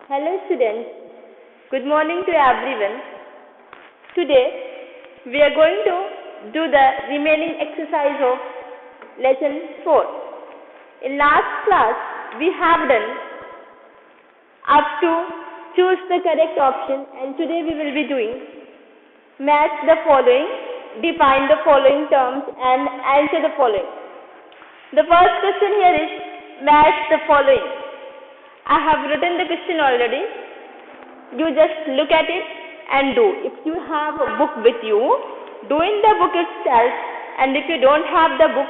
Hello students, good morning to everyone. Today we are going to do the remaining exercise of lesson 4. In last class we have done up to choose the correct option, and today we will be doing match the following, define the following terms and answer the following. The first question here is match the following. I have written the question already. You just look at it and do. If you have a book with you, do in the book itself, and if you don't have the book,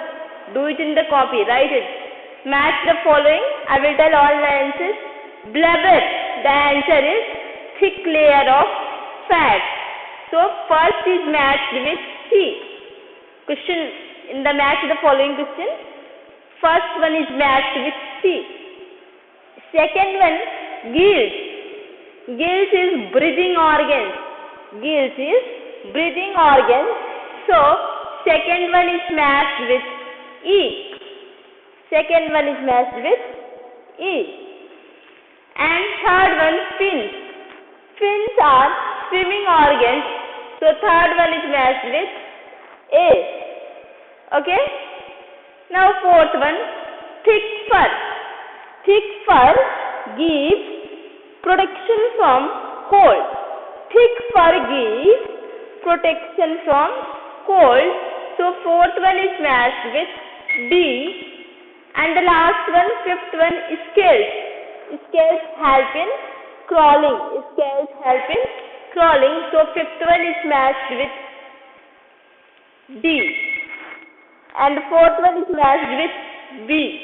do it in the copy. Write it. Match the following. I will tell all the answers. Blubber. The answer is thick layer of fat. So first is matched with C. Question in the match the following question. First one is matched with C. Second one, gills. Gills is breathing organs. Gills is breathing organs. So, second one is matched with E. Second one is matched with E. And third one, fins. Fins are swimming organs. So, third one is matched with A. Okay? Now, fourth one, thick fur. Thick fur gives protection from cold. Thick fur gives protection from cold. So fourth one is matched with D. And the last one, fifth one, is scales. Scales help in crawling. Scales help in crawling. So fifth one is matched with D. And fourth one is matched with B.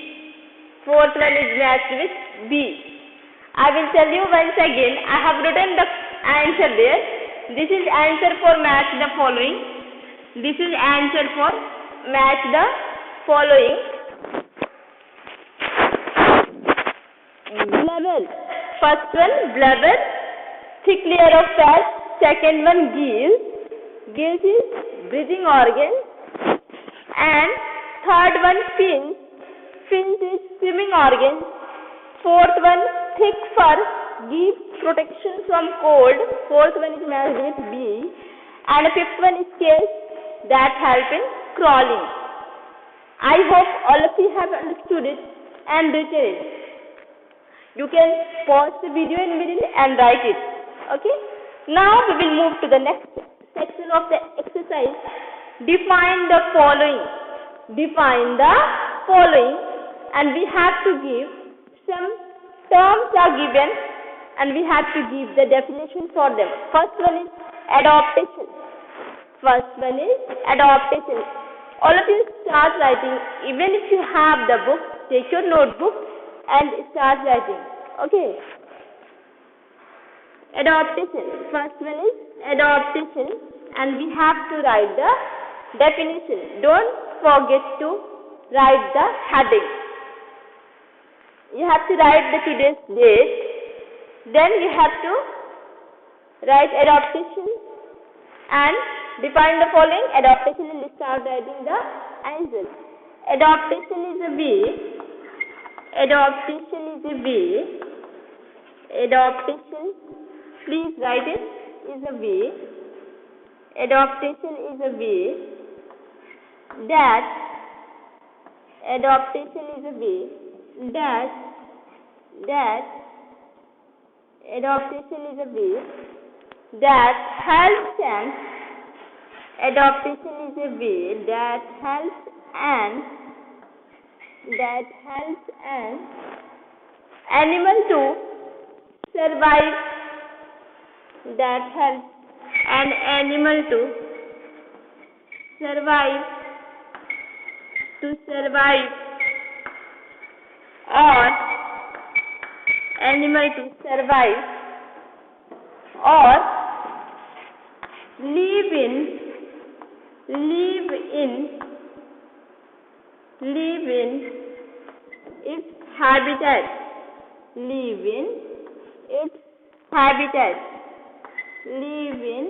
Fourth one is matched with B. I will tell you once again. I have written the answer there. This is answer for match the following. This is answer for match the following. Blubber. First one, blubber. Thick layer of fat. Second one, gills. Gills is breathing organ. And third one, fins. Fins is swimming organ. Fourth one, thick fur gives protection from cold. Fourth one is matched with B. And fifth one is scales that help in crawling. I hope all of you have understood it and written it. You can pause the video in middle and write it. Okay? Now we will move to the next section of the exercise. Define the following. Define the following. And we have to give some terms are given, and we have to give the definition for them. First one is adaptation. First one is adaptation. All of you start writing. Even if you have the book, take your notebook and start writing. Okay. Adaptation. First one is adaptation, and we have to write the definition. Don't forget to write the heading. You have to write the today's date. Then you have to write adaptation and define the following. Adaptation and start writing the answer. Adaptation is a way. Adaptation is a way. Adaptation, please write it, is a way. Adaptation is a way that. Adaptation is a way that adaptation is a way that helps and adaptation is a way that helps an animal to survive, that helps an animal to survive or animal to survive or live in its habitat. Live in its habitat. Live in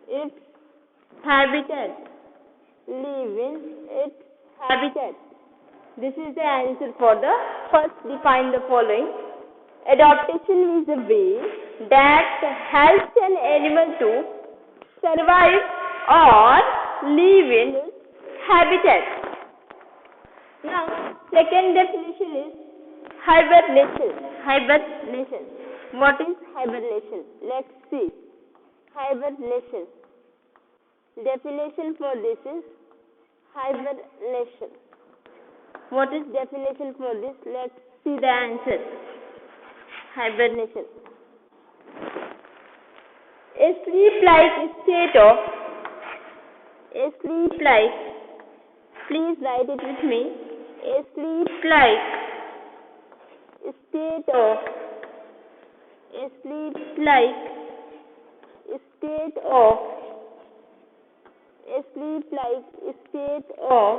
its habitat. Live in its habitat. This is the answer for the first. Define the following. Adaptation is a way that helps an animal to survive or live in its habitat. Now, second definition is hibernation. Hibernation. What is hibernation? Let's see. Hibernation. Definition for this is hibernation. What is definition for this? Let's see the answer. Hibernation. A sleep-like state of, please write it with me. A sleep-like state of, a sleep-like state of, a sleep-like state of,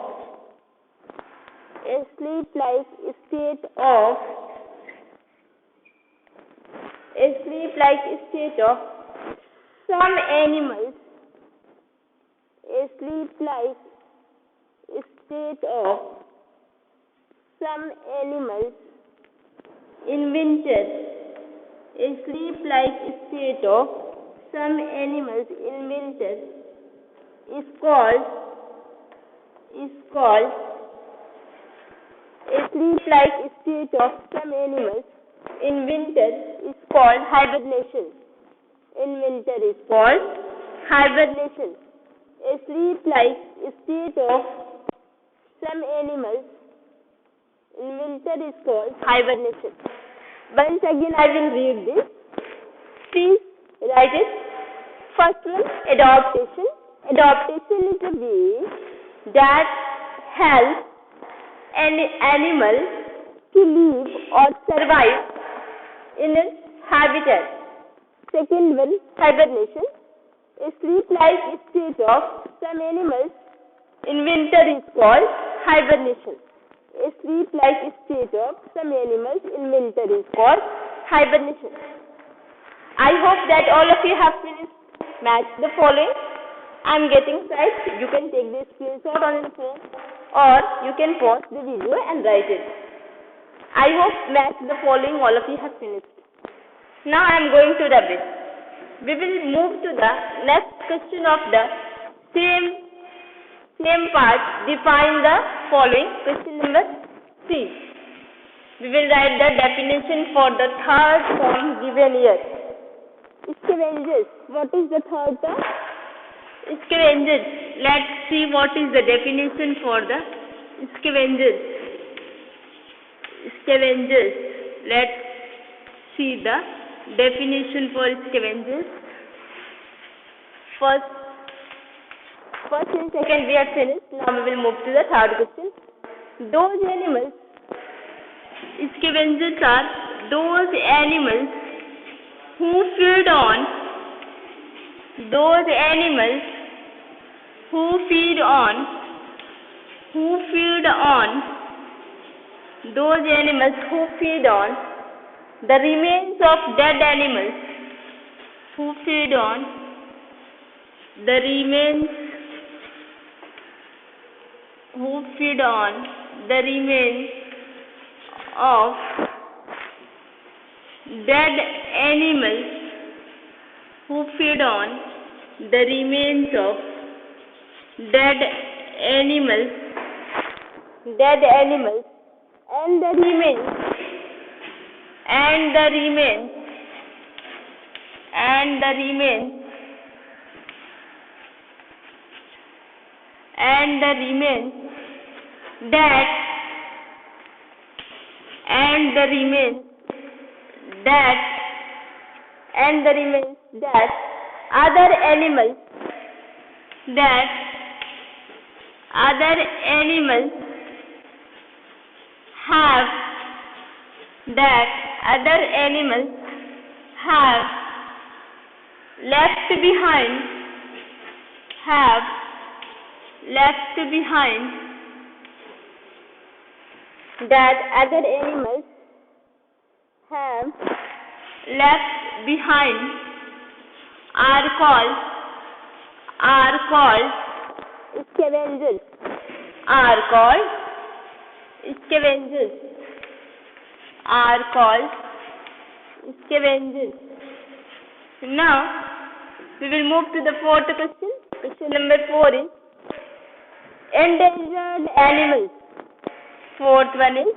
a sleep-like state of, a sleep-like state of some animals, a sleep-like state of some animals in winter, a sleep-like state of some animals in winter is called a sleep-like state of some animals in winter is called hibernation. In winter is called hibernation. A sleep-like state of some animals in winter is called hibernation. Once again I will read this. Please write it. First one, adaptation. Adaptation is a way that helps an animal to live or survive in its habitat. Second one, hibernation. A sleep-like state of some animals in winter is called hibernation. A sleep-like state of some animals in winter is called hibernation. I hope that all of you have finished match the following. I am getting right. You can take this screenshot on your phone or you can pause the video and write it. I hope match the following all of you have finished. Now I am going to rub it. We will move to the next question of the same part. Define the following. Question number 3. We will write the definition for the third term given here. Scavengers. What is the third term? Scavengers. Let's see what is the definition for the scavengers. Scavengers. Let's see the definition for scavengers. First and second we have finished. Now we will move to the third question. Those animals, scavengers are those animals who feed on, those animals who feed on, those animals who feed on the remains of dead animals, who feed on the remains, who feed on the remains of dead animals, who feed on the remains of dead animals, and the remains that other animals have left behind, that other animals have left behind are called scavengers. Scavengers. Now, we will move to the fourth question. Question number 4 is endangered animals. Fourth one is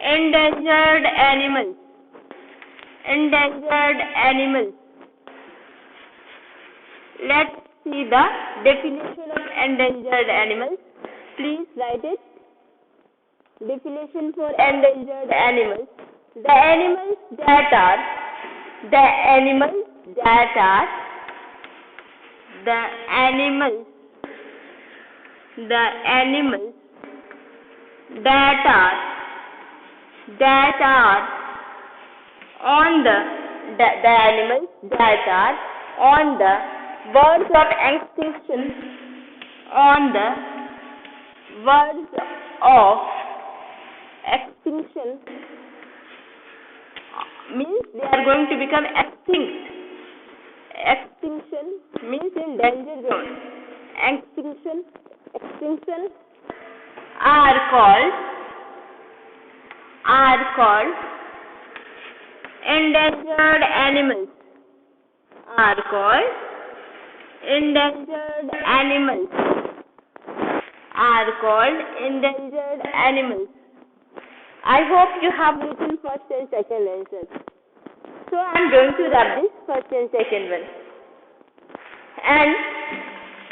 endangered animals. Endangered animals. Let's see the definition of endangered animals. Please write it. Definition for endangered animals. The animals that are that are on the verge of extinction, means they are going to become extinct. Extinction means in danger zone. Extinction are called endangered animals. I hope you have written first and second answers. So I am going to wrap this first and second one. And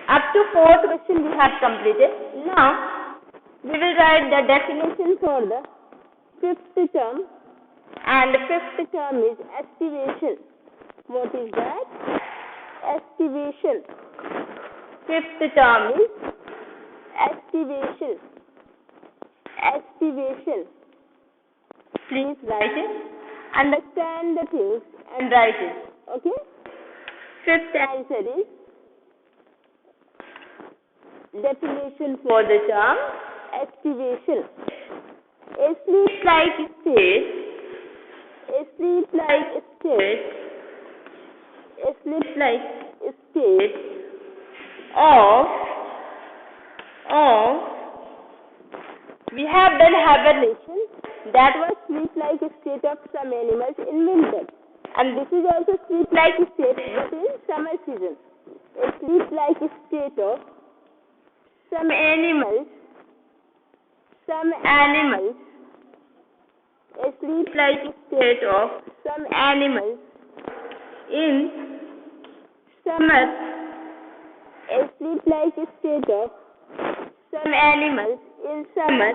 up to fourth question we have completed. Now we will write the definition for the fifth term, and the fifth term is estivation. What is that? Estivation. Fifth term is estivation. Please write it. Understand the things and write it. Okay? Fifth answer is definition for the term estivation. A sleep-like state of we have done hibernation. That was sleep-like state of some animals in winter, and this is also sleep-like state but in summer season. A sleep-like state of some animals. A sleep-like state of some animals in summer. A sleep-like state of some animals in summer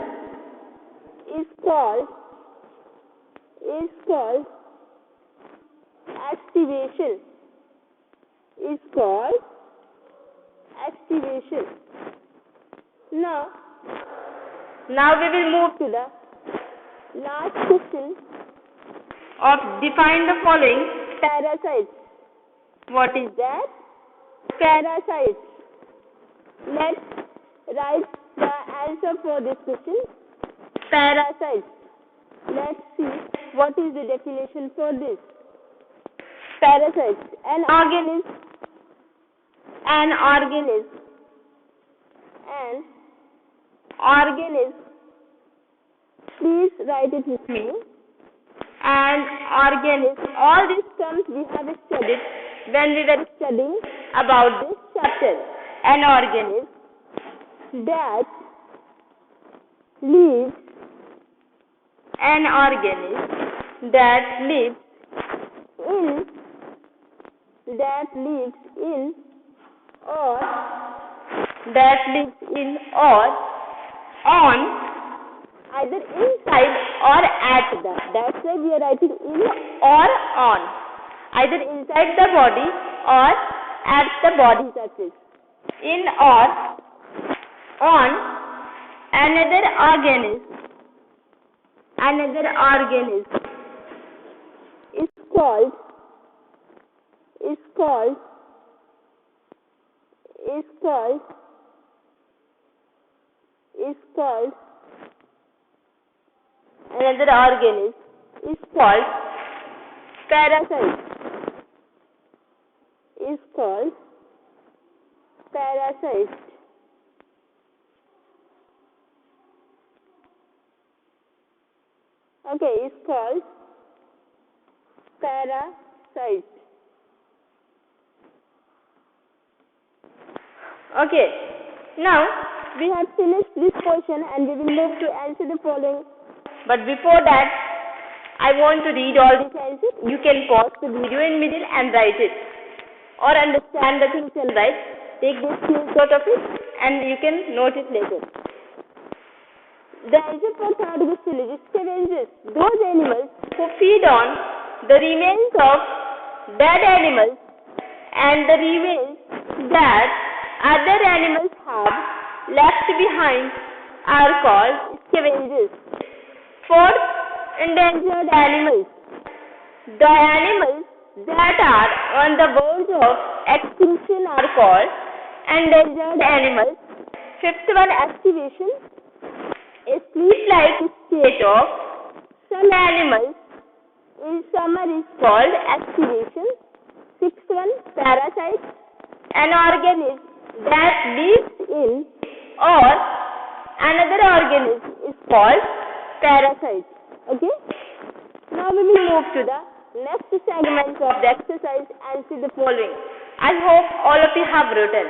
is called estivation. Now we will move to the last question of define the following parasites. What is that? Parasites. Let's write the answer for this question. Parasites. Let's see what is the definition for this. Parasites. An organism. Please write it with me. An organism. All these terms we have studied when we were studying about this chapter. An organism that lives in or on either inside or at the. That's why we are writing in or on. Either inside the body or at the body surface. In or on another organism is called another organism is called parasite. Okay, it's called parasites. Okay, now we have finished this portion and we will move to answer the following. But before that, I want to read all these answers. You can pause the video in middle and write it, or understand the things and write. Take this screenshot of it and you can note it later. The answer for third question is scavengers. Those animals who feed on the remains of dead animals and the remains that other animals have left behind are called scavengers. Fourth, endangered animals. The animals that are on the verge of extinction are called endangered animals. Fifth one, activation. A sleep-like state of some animals in summer is called activation. Sixth one, parasite. An organism that lives in or another organism is called parasite. Okay? Now we will move to the next segment of the exercise and see the following. I hope all of you have written.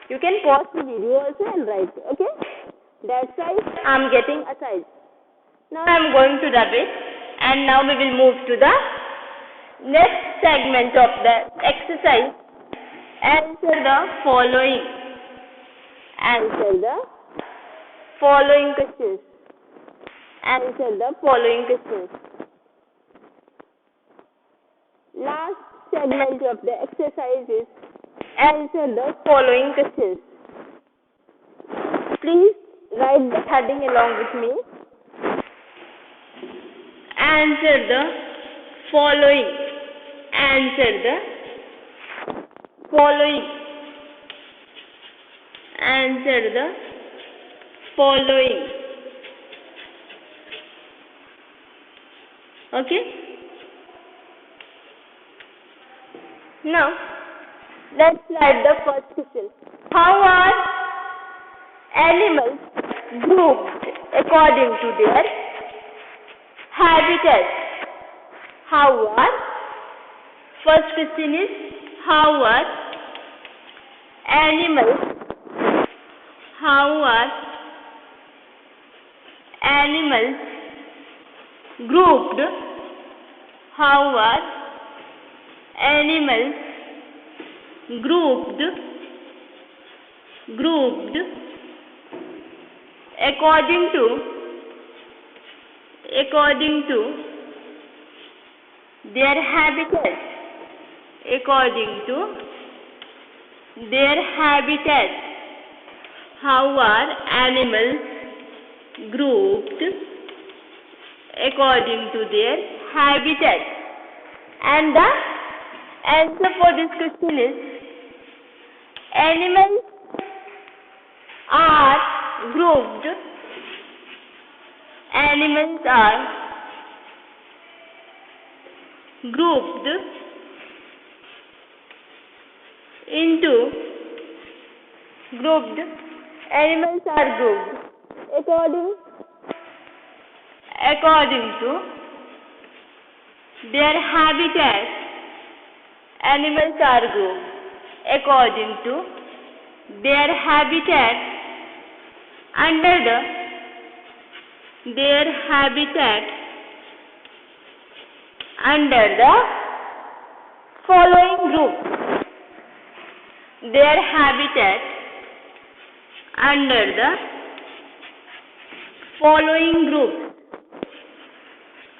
You can pause the video also and write. Okay? That size I am getting a size. Now I am going to rub it, and now we will move to the next segment of the exercise. Answer the following. Answer the following questions. Answer the following questions. Last segment of the exercise is answer the following questions. Please write the heading along with me. Answer the following. Answer the following. Answer the following. Okay? Now, let's write the first question. How are animals grouped according to their habitat? How are? First question is, how are animals grouped? How are animals grouped according to their habitat? According to their habitat. How are animals grouped according to their habitat? And the answer for this question is, animals are grouped animals are grouped according to their habitat. Animals are grouped according to their habitat under the following groups. Their habitat under the following groups.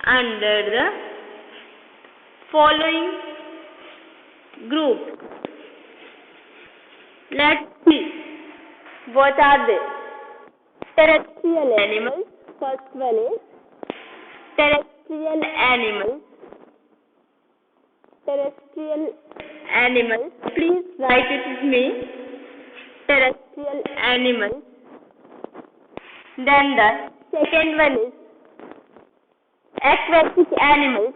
Under the following group. Let's see. What are they? Terrestrial animals. First one is terrestrial animals. Please write it with me. Terrestrial animals. Then the second one is aquatic animals.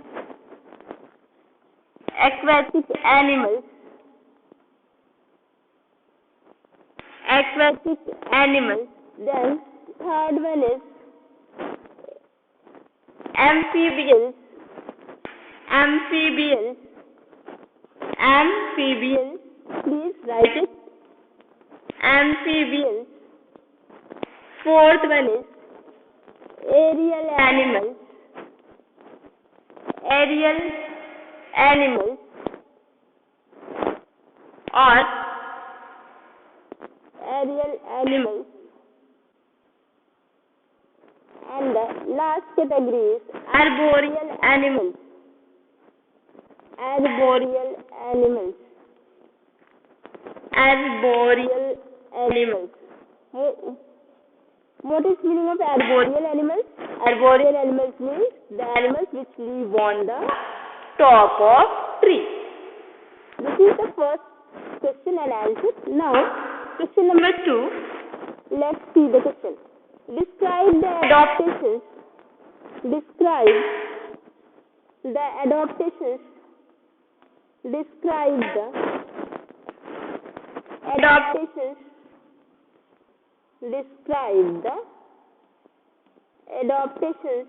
Then third one is amphibians. Amphibians. Amphibians. Please write it. Amphibians. Fourth one is aerial animals. Aerial animals or aerial animals. And the last category is arboreal animals. Arboreal animals. Arboreal animals. What is meaning of arboreal animals? Arboreal animals means the animals which live on the top of tree. This is the first question and answer. Now, question number 2. Let's see the question. Describe the adaptations. Describe the adaptations. Describe the adaptations. Describe the adaptations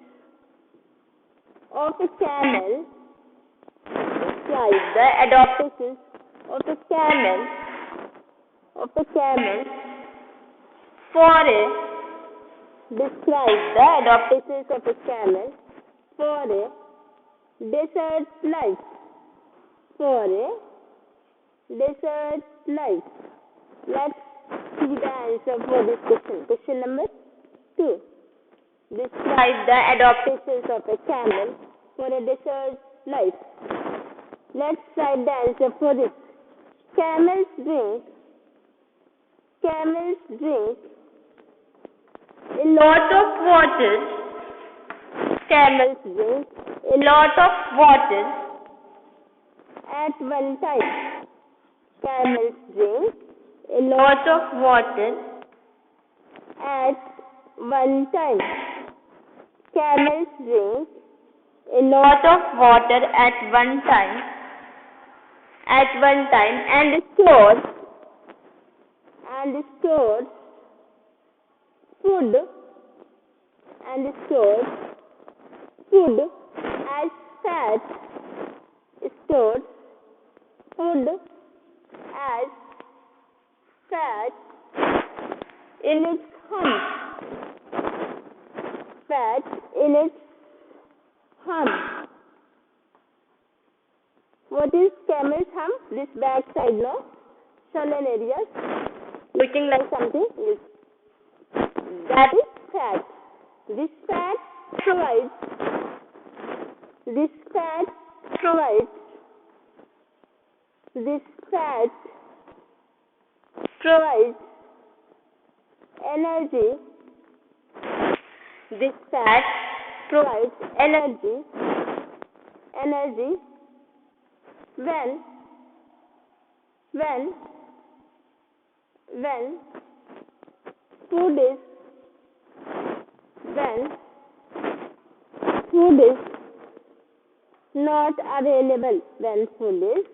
of a camel. Describe the adaptations of a camel. Of a camel for a. Describe the adaptations of a camel for a desert life. For a desert life. Let's see the answer for this question. Question number 2. Describe the adaptations of a camel for a desert life. Let's write the answer for this. Camels drink a lot of water. Camels drink a lot of water at one time. Camels drink a lot of water at one time. Camels drink a lot of water at one time. At one time and stores food as fat. Stores food as fat in its hump. Fat in its hump. What is camel's hump? This back side, no? Swollen areas. Looking like something. Yes. That is fat. This fat provides energy. This fat provides energy when food is not available. When food is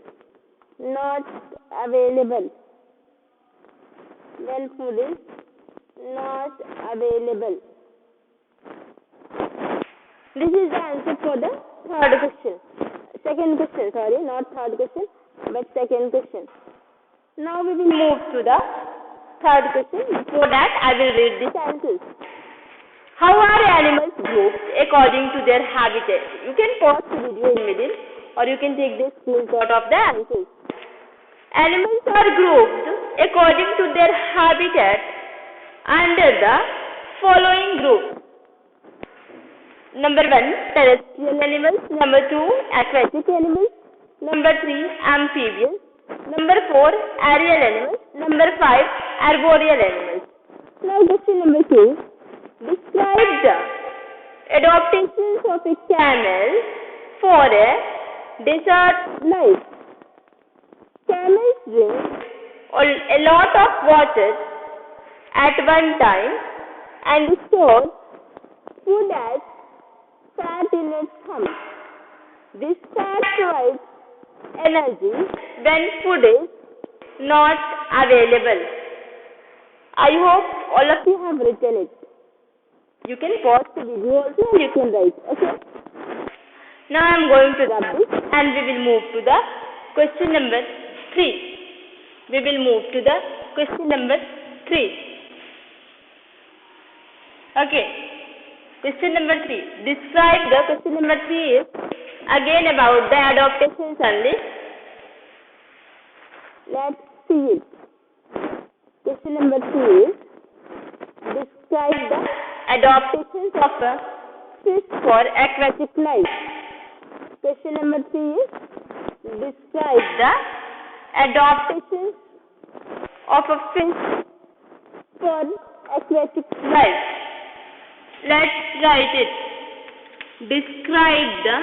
not available. When food is not available. This is the answer for the third question. Second question, sorry, not third question, but second question. Now we will move to the third question. Before that, I will read these answers. How are animals grouped according to their habitat? You can pause the video in middle, or you can take this screenshot of the answers. Animals are grouped according to their habitat under the following groups. Number 1, terrestrial animals. Number 2, aquatic animals. Number 3, amphibians. Number 4, aerial animals. Number 5, arboreal animals. Now question number 2. Describe the adaptations of a camel for a desert life. Camels drink a lot of water at one time and store food as fat in its hump. This fat provides energy when food is not available. I hope all of you have written it. You can pause the video also and you can write. Okay. Now I am going to rub this and we will move to the question number 3. We will move to the question number 3. Okay. Question number 3. Describe the question number 3 is again about the adaptations only. Let's see it. Question number 3 is describe the adaptations of a fish for aquatic life. Question number 3 is describe the adaptations of a fish for aquatic life. Let's write it. Describe the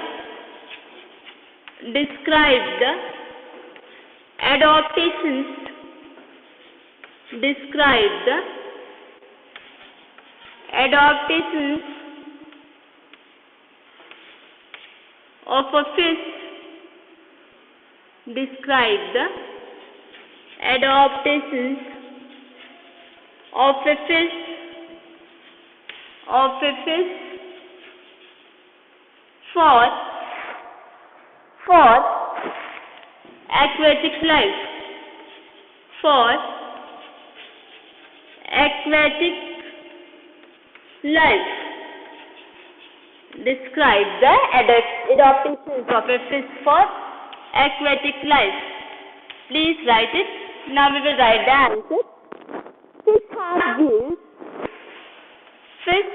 adaptations. Describe the adaptations of a fish. Describe the adaptations of a fish for aquatic life. For aquatic life. Describe the adaptations of a fish for aquatic life. Please write it. Now we will write the answer. Fish have gills. Fish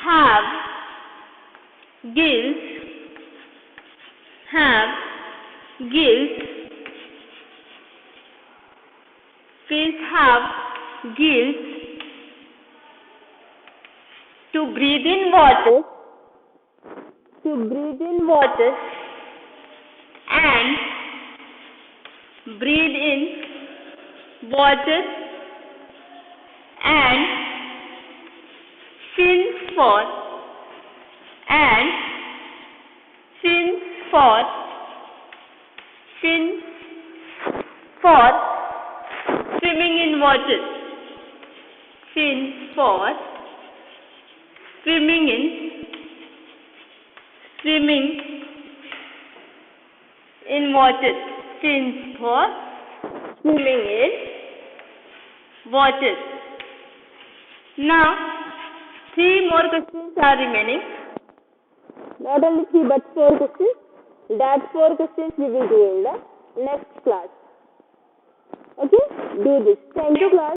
have gills. Have gills. Fish have gills to breathe in water. To breathe in water and breathe in water and fins for swimming in water. Fins for swimming in water. Fins for swimming in water. Now 3 more questions are remaining. Not only 3 but 4 questions. That 4 questions we will do in the next class. Okay? Do this. Thank you, class.